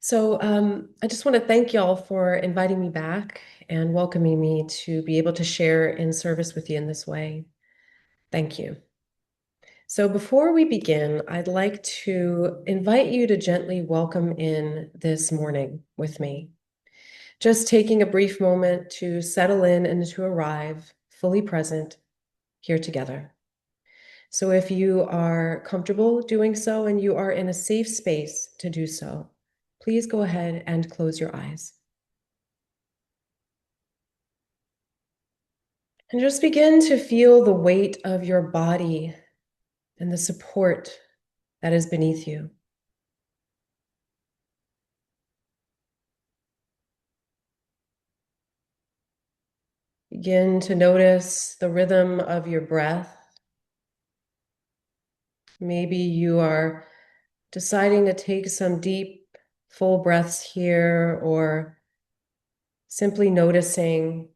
I just want to thank y'all for inviting me back and welcoming me to be able to share in service with you in this way. Thank you. So before we begin, I'd like to invite you to gently welcome in this morning with me. Just taking a brief moment to settle in and to arrive fully present here together. So if you are comfortable doing so and you are in a safe space to do so, please go ahead and close your eyes. And just begin to feel the weight of your body and the support that is beneath you. Begin to notice the rhythm of your breath. Maybe you are deciding to take some deep, full breaths here, or simply noticing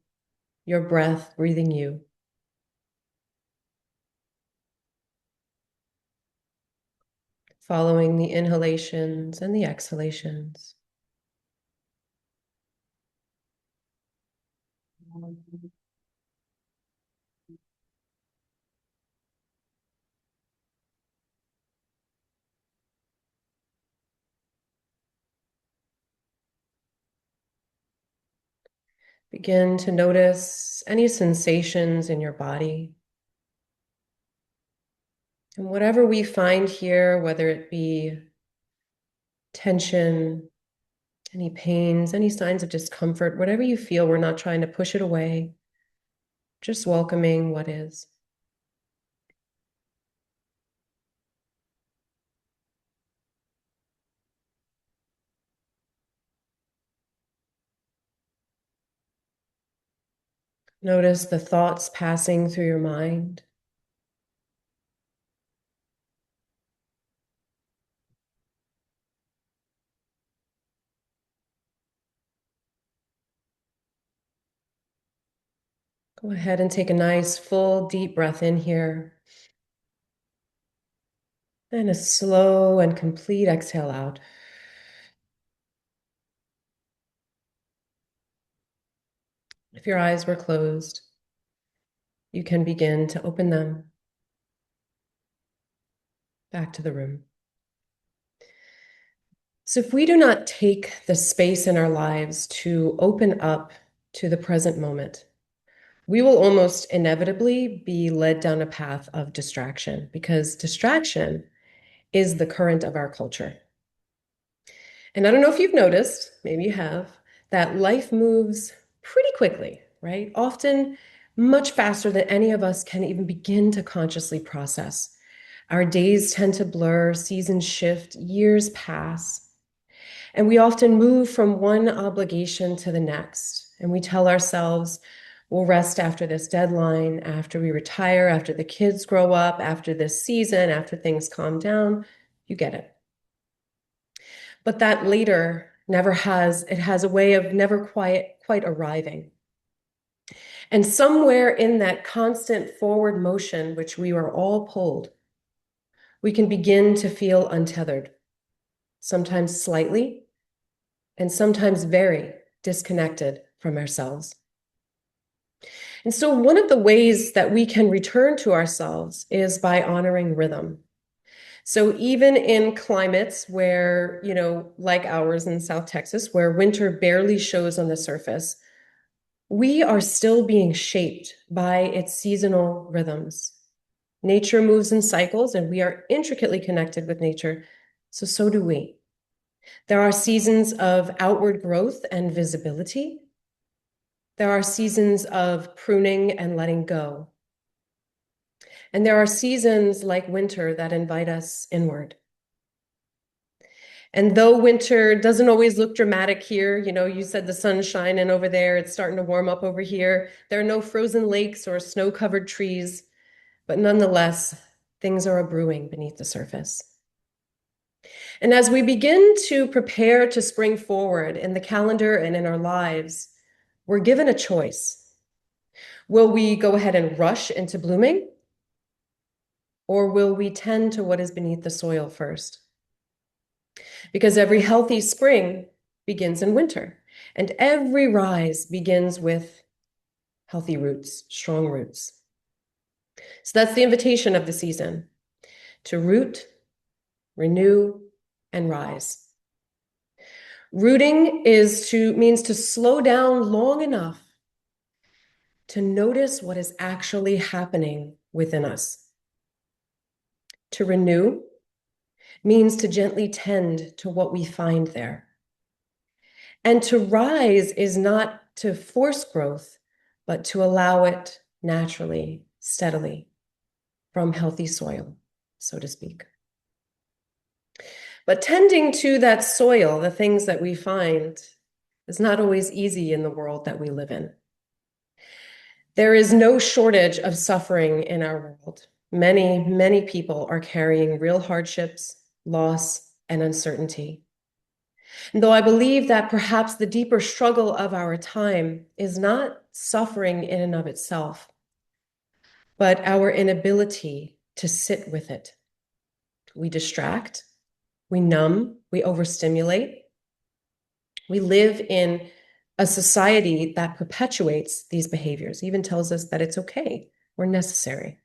your breath breathing you. Following the inhalations and the exhalations. Begin to notice any sensations in your body. And whatever we find here, whether it be tension, any pains, any signs of discomfort, whatever you feel, we're not trying to push it away, just welcoming what is. Notice the thoughts passing through your mind. Go ahead and take a nice, full, deep breath in here. And a slow and complete exhale out. If your eyes were closed, you can begin to open them back to the room. So if we do not take the space in our lives to open up to the present moment, we will almost inevitably be led down a path of distraction because distraction is the current of our culture. And I don't know if you've noticed, maybe you have, that life moves pretty quickly, right? Often much faster than any of us can even begin to consciously process. Our days tend to blur, seasons shift, years pass, and we often move from one obligation to the next. And we tell ourselves, we'll rest after this deadline, after we retire, after the kids grow up, after this season, after things calm down. You get it. But that later never has, it has a way of never quite arriving. And somewhere in that constant forward motion, which we are all pulled, we can begin to feel untethered, sometimes slightly, and sometimes very disconnected from ourselves. And so one of the ways that we can return to ourselves is by honoring rhythm. So even in climates where, like ours in South Texas, where winter barely shows on the surface, we are still being shaped by its seasonal rhythms. Nature moves in cycles, and we are intricately connected with nature. So do we. There are seasons of outward growth and visibility. There are seasons of pruning and letting go. And there are seasons like winter that invite us inward. And though winter doesn't always look dramatic here, you said the sun's shining over there, it's starting to warm up over here. There are no frozen lakes or snow-covered trees, but nonetheless, things are a-brewing beneath the surface. And as we begin to prepare to spring forward in the calendar and in our lives, we're given a choice. Will we go ahead and rush into blooming? Or will we tend to what is beneath the soil first? Because every healthy spring begins in winter, and every rise begins with healthy roots, strong roots. So that's the invitation of the season, to root, renew, and rise. Rooting means to slow down long enough to notice what is actually happening within us. To renew means to gently tend to what we find there. And to rise is not to force growth, but to allow it naturally, steadily, from healthy soil, so to speak. But tending to that soil, the things that we find, is not always easy in the world that we live in. There is no shortage of suffering in our world. Many, many people are carrying real hardships, loss, and uncertainty. And though I believe that perhaps the deeper struggle of our time is not suffering in and of itself, but our inability to sit with it. We distract, we numb, we overstimulate. We live in a society that perpetuates these behaviors, even tells us that it's okay or necessary.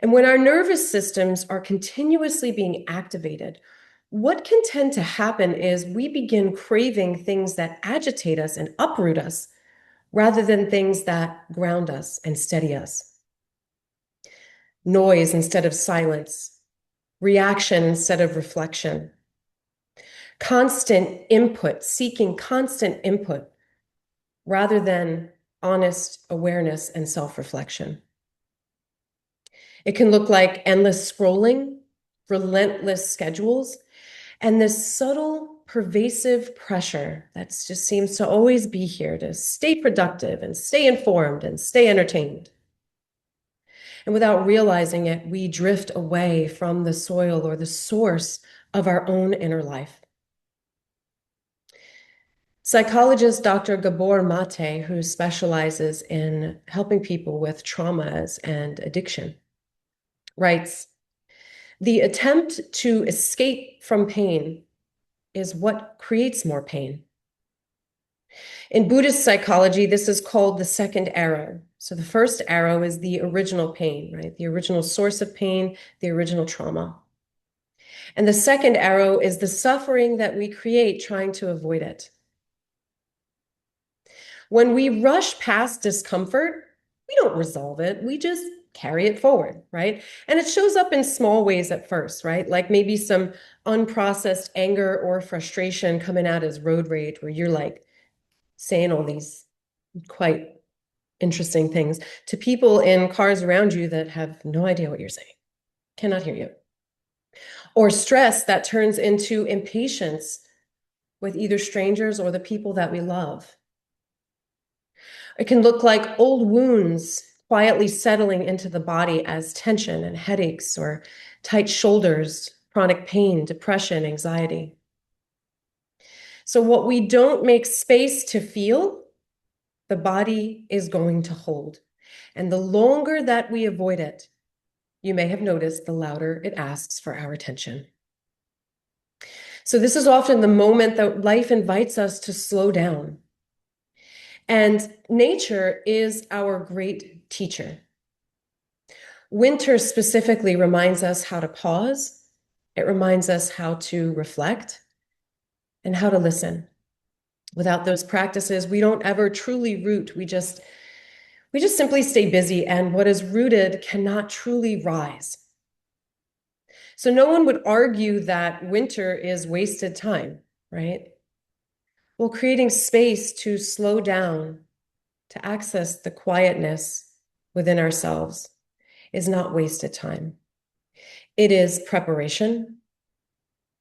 And when our nervous systems are continuously being activated, what can tend to happen is we begin craving things that agitate us and uproot us rather than things that ground us and steady us. Noise instead of silence, reaction instead of reflection, constant input, seeking constant input rather than honest awareness and self-reflection. It can look like endless scrolling, relentless schedules, and this subtle, pervasive pressure that just seems to always be here to stay productive and stay informed and stay entertained. And without realizing it, we drift away from the soil or the source of our own inner life. Psychologist Dr. Gabor Mate, who specializes in helping people with traumas and addiction, writes, "The attempt to escape from pain is what creates more pain." In Buddhist psychology, this is called the second arrow. So the first arrow is the original pain, right? The original source of pain, the original trauma. And the second arrow is the suffering that we create trying to avoid it. When we rush past discomfort, we don't resolve it. We just carry it forward, right? And it shows up in small ways at first, right? Like maybe some unprocessed anger or frustration coming out as road rage, where you're like saying all these quite interesting things to people in cars around you that have no idea what you're saying, cannot hear you. Or stress that turns into impatience with either strangers or the people that we love. It can look like old wounds quietly settling into the body as tension and headaches or tight shoulders, chronic pain, depression, anxiety. So what we don't make space to feel, the body is going to hold. And the longer that we avoid it, you may have noticed, the louder it asks for our attention. So this is often the moment that life invites us to slow down. And nature is our great teacher. Winter specifically reminds us how to pause. It reminds us how to reflect and how to listen. Without those practices, we don't ever truly root. We just simply stay busy, and what is rooted cannot truly rise. So no one would argue that winter is wasted time, right? Well, creating space to slow down, to access the quietness within ourselves is not wasted time. It is preparation.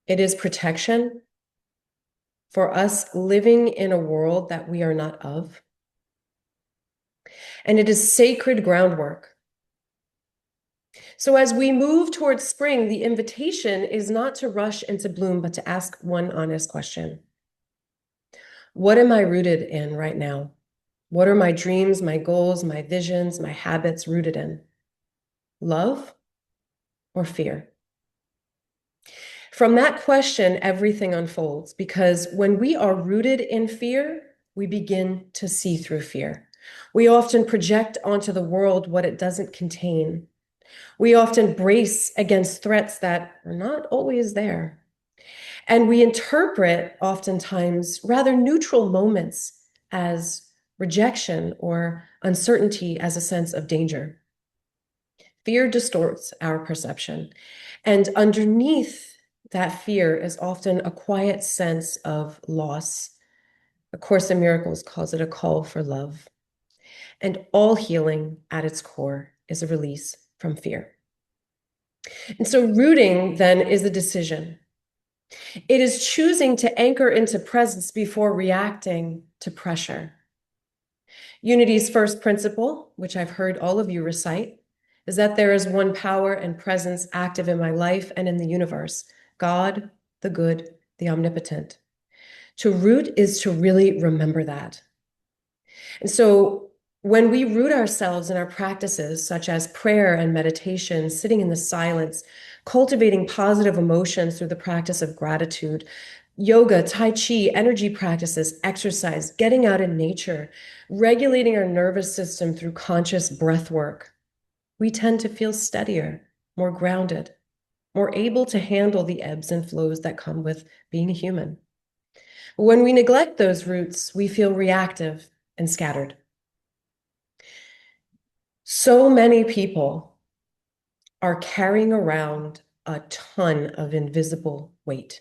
It is protection for us living in a world that we are not of. And it is sacred groundwork. So as we move towards spring, the invitation is not to rush into bloom, but to ask one honest question. What am I rooted in right now? What are my dreams, my goals, my visions, my habits rooted in? Love or fear? From that question, everything unfolds because when we are rooted in fear, we begin to see through fear. We often project onto the world what it doesn't contain. We often brace against threats that are not always there. And we interpret oftentimes rather neutral moments as rejection or uncertainty as a sense of danger. Fear distorts our perception. And underneath that fear is often a quiet sense of loss. A Course in Miracles calls it a call for love. And all healing at its core is a release from fear. And so rooting then is a decision. It is choosing to anchor into presence before reacting to pressure. Unity's first principle, which I've heard all of you recite, is that there is one power and presence active in my life and in the universe, God, the good, the omnipotent. To root is to really remember that. And so when we root ourselves in our practices, such as prayer and meditation, sitting in the silence, cultivating positive emotions through the practice of gratitude, yoga, tai chi, energy practices, exercise, getting out in nature, regulating our nervous system through conscious breath work, we tend to feel steadier, more grounded, more able to handle the ebbs and flows that come with being a human. When we neglect those roots, we feel reactive and scattered. So many people are carrying around a ton of invisible weight.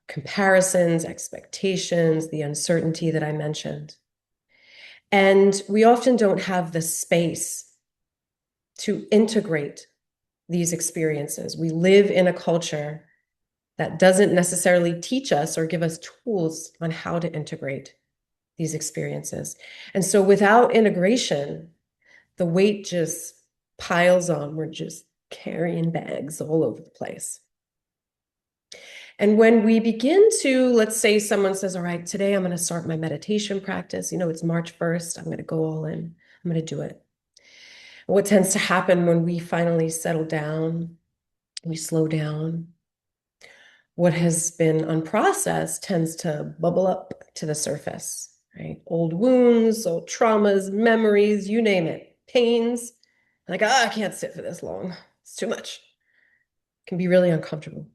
Comparisons, expectations, the uncertainty that I mentioned. And we often don't have the space to integrate these experiences. We live in a culture that doesn't necessarily teach us or give us tools on how to integrate these experiences. And so without integration, the weight just piles on. We're just carrying bags all over the place. And when we begin to, let's say someone says, all right, today I'm going to start my meditation practice. It's March 1st. I'm going to go all in. I'm going to do it. What tends to happen when we finally settle down, we slow down, what has been unprocessed tends to bubble up to the surface, right? Old wounds, old traumas, memories, you name it, pains. Like, I can't sit for this long. It's too much. It can be really uncomfortable.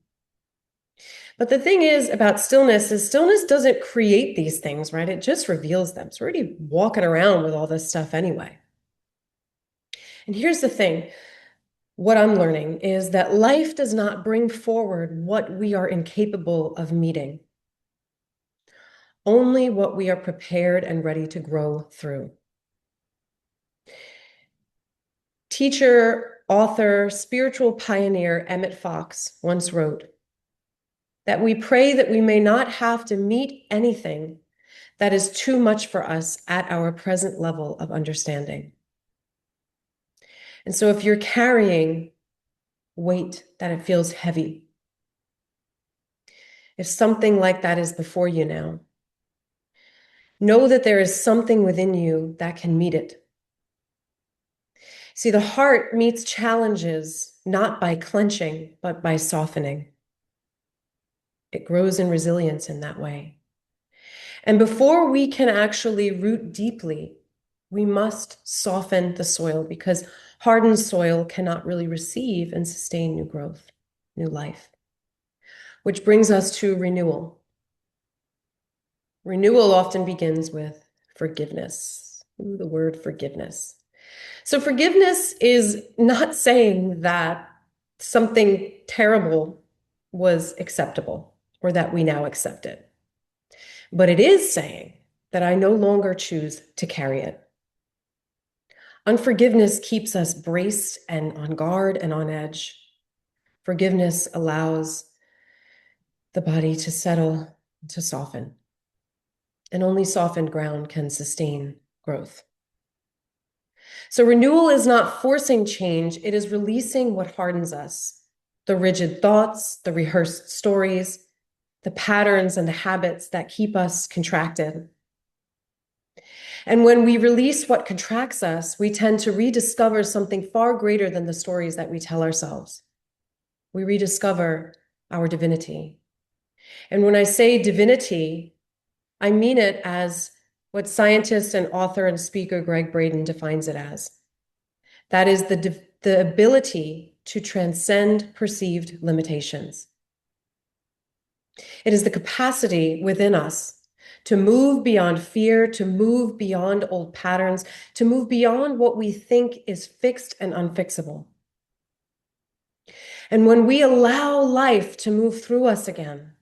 But the thing is about stillness is stillness doesn't create these things, right? It just reveals them. So we're already walking around with all this stuff anyway. And here's the thing. What I'm learning is that life does not bring forward what we are incapable of meeting, only what we are prepared and ready to grow through. Teacher, author, spiritual pioneer Emmett Fox once wrote that we pray that we may not have to meet anything that is too much for us at our present level of understanding. And so if you're carrying weight that it feels heavy, if something like that is before you now, know that there is something within you that can meet it. See, the heart meets challenges not by clenching, but by softening. It grows in resilience in that way. And before we can actually root deeply, we must soften the soil because hardened soil cannot really receive and sustain new growth, new life. Which brings us to renewal. Renewal often begins with forgiveness. Ooh, the word forgiveness. So forgiveness is not saying that something terrible was acceptable or that we now accept it. But it is saying that I no longer choose to carry it. Unforgiveness keeps us braced and on guard and on edge. Forgiveness allows the body to settle, to soften. And only softened ground can sustain growth. So renewal is not forcing change, it is releasing what hardens us. The rigid thoughts, the rehearsed stories, the patterns and the habits that keep us contracted. And when we release what contracts us, we tend to rediscover something far greater than the stories that we tell ourselves. We rediscover our divinity. And when I say divinity, I mean it as what scientist and author and speaker Greg Braden defines it as. That is the ability to transcend perceived limitations. It is the capacity within us to move beyond fear, to move beyond old patterns, to move beyond what we think is fixed and unfixable. And when we allow life to move through us again,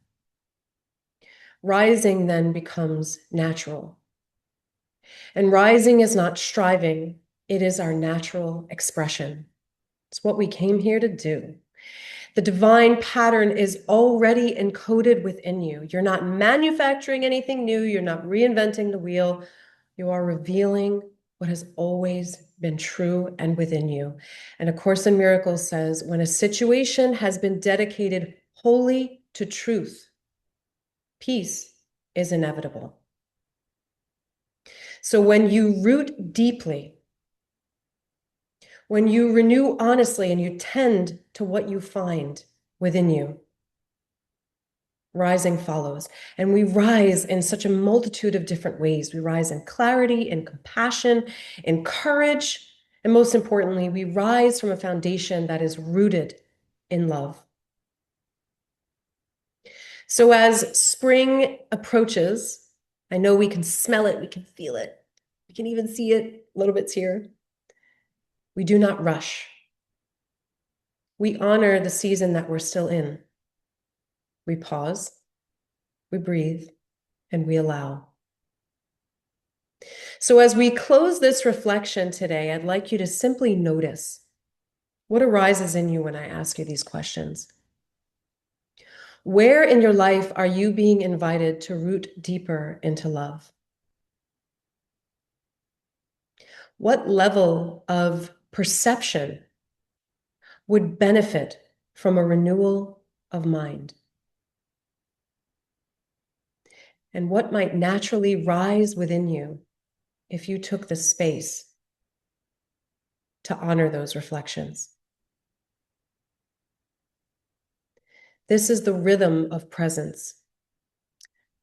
rising then becomes natural. And rising is not striving, it is our natural expression. It's what we came here to do. The divine pattern is already encoded within you. You're not manufacturing anything new. You're not reinventing the wheel. You are revealing what has always been true and within you. And A Course in Miracles says, when a situation has been dedicated wholly to truth, peace is inevitable. So when you root deeply, when you renew honestly and you tend to what you find within you, rising follows. And we rise in such a multitude of different ways. We rise in clarity, in compassion, in courage, and most importantly, we rise from a foundation that is rooted in love. So as spring approaches, I know we can smell it, we can feel it, we can even see it, a little bit here. We do not rush. We honor the season that we're still in. We pause, we breathe, and we allow. So as we close this reflection today, I'd like you to simply notice what arises in you when I ask you these questions. Where in your life are you being invited to root deeper into love? What level of perception would benefit from a renewal of mind? And what might naturally rise within you if you took the space to honor those reflections? This is the rhythm of presence.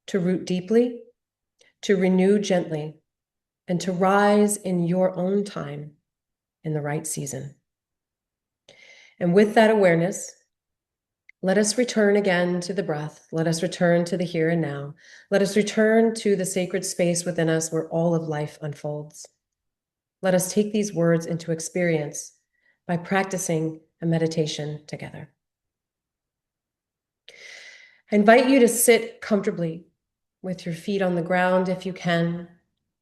To root deeply, to renew gently, and to rise in your own time in the right season. And with that awareness, let us return again to the breath. Let us return to the here and now. Let us return to the sacred space within us where all of life unfolds. Let us take these words into experience by practicing a meditation together. I invite you to sit comfortably with your feet on the ground if you can,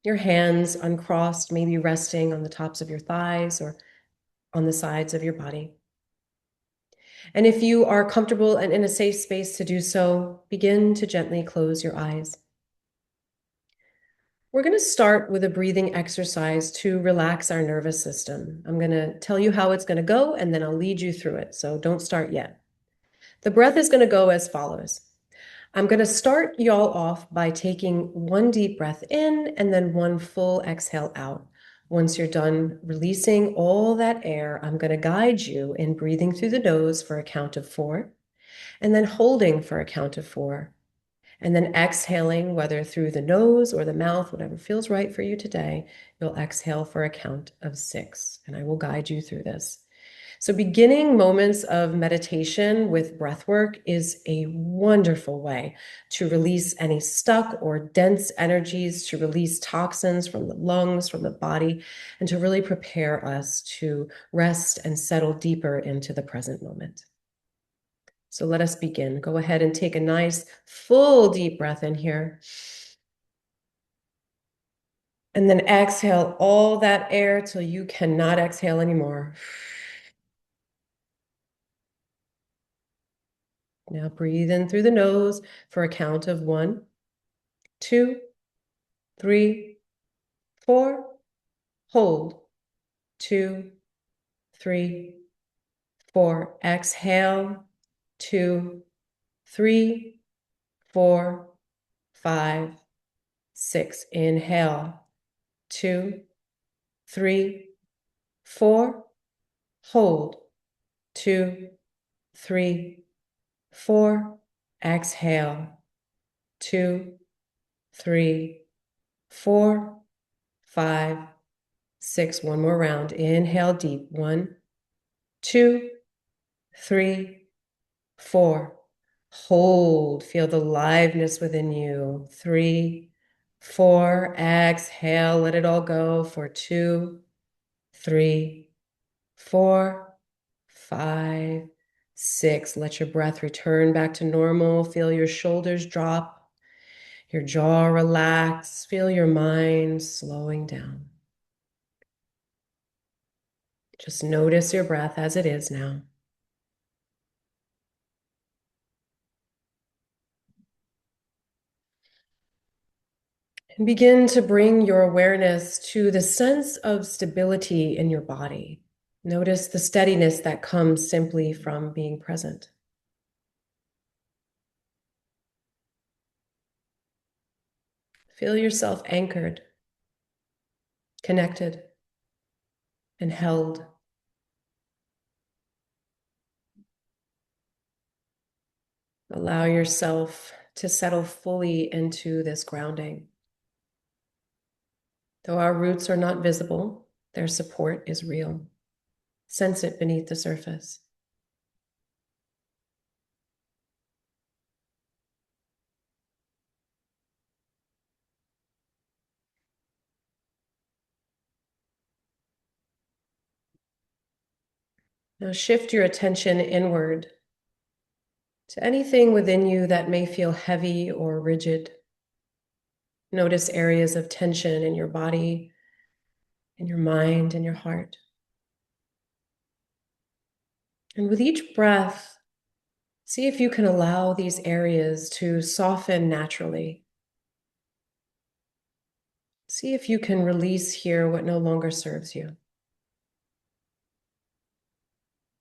your hands uncrossed, maybe resting on the tops of your thighs or on the sides of your body. And if you are comfortable and in a safe space to do so, begin to gently close your eyes. We're going to start with a breathing exercise to relax our nervous system. I'm going to tell you how it's going to go, and then I'll lead you through it. So don't start yet. The breath is going to go as follows. I'm going to start y'all off by taking one deep breath in and then one full exhale out. Once you're done releasing all that air, I'm going to guide you in breathing through the nose for a count of 4, and then holding for a count of 4, and then exhaling, whether through the nose or the mouth, whatever feels right for you today. You'll exhale for a count of 6, and I will guide you through this. So beginning moments of meditation with breath work is a wonderful way to release any stuck or dense energies, to release toxins from the lungs, from the body, and to really prepare us to rest and settle deeper into the present moment. So let us begin. Go ahead and take a nice full deep breath in here. And then exhale all that air till you cannot exhale anymore. Now breathe in through the nose for a count of 1, 2, 3, 4. Hold. 2, 3, 4. Exhale. 2, 3, 4, 5, 6. Inhale. 2, 3, 4. Hold. 2, 3, 4. Exhale. 2, 3, 4, 5, 6. One more round. Inhale deep. 1, 2, 3, 4. Hold. Feel the liveness within you. 3, 4. Exhale. Let it all go for 2, 3, 4, 5, 6. Let your breath return back to normal. Feel your shoulders drop, your jaw relax. Feel your mind slowing down. Just notice your breath as it is now. And begin to bring your awareness to the sense of stability in your body. Notice the steadiness that comes simply from being present. Feel yourself anchored, connected, and held. Allow yourself to settle fully into this grounding. Though our roots are not visible, their support is real. Sense it beneath the surface. Now shift your attention inward to anything within you that may feel heavy or rigid. Notice areas of tension in your body, in your mind, in your heart. And with each breath, see if you can allow these areas to soften naturally. See if you can release here what no longer serves you.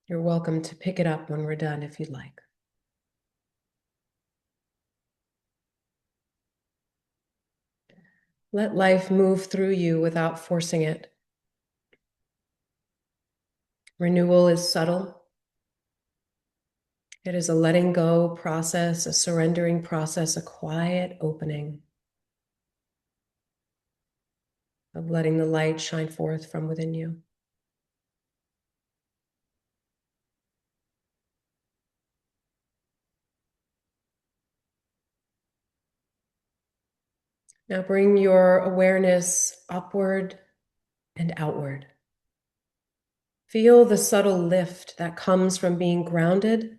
You're welcome to pick it up when we're done if you'd like. Let life move through you without forcing it. Renewal is subtle. It is a letting go process, a surrendering process, a quiet opening of letting the light shine forth from within you. Now bring your awareness upward and outward. Feel the subtle lift that comes from being grounded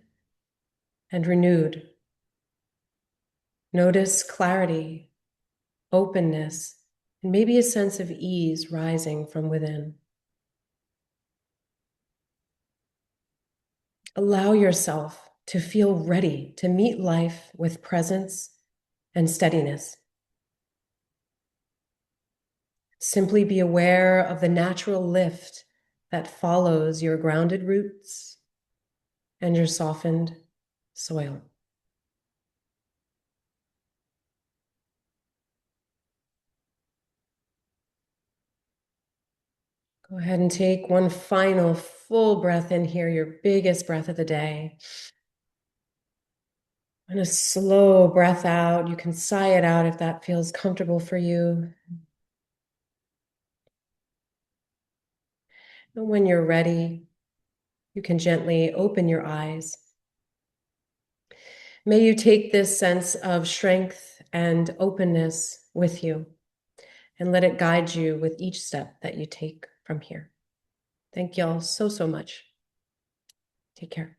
and renewed. Notice clarity, openness, and maybe a sense of ease rising from within. Allow yourself to feel ready to meet life with presence and steadiness. Simply be aware of the natural lift that follows your grounded roots and your softened soil. Go ahead and take one final full breath in here, your biggest breath of the day. And a slow breath out. You can sigh it out if that feels comfortable for you. And when you're ready, you can gently open your eyes. May you take this sense of strength and openness with you and let it guide you with each step that you take from here. Thank you all so, so much. Take care.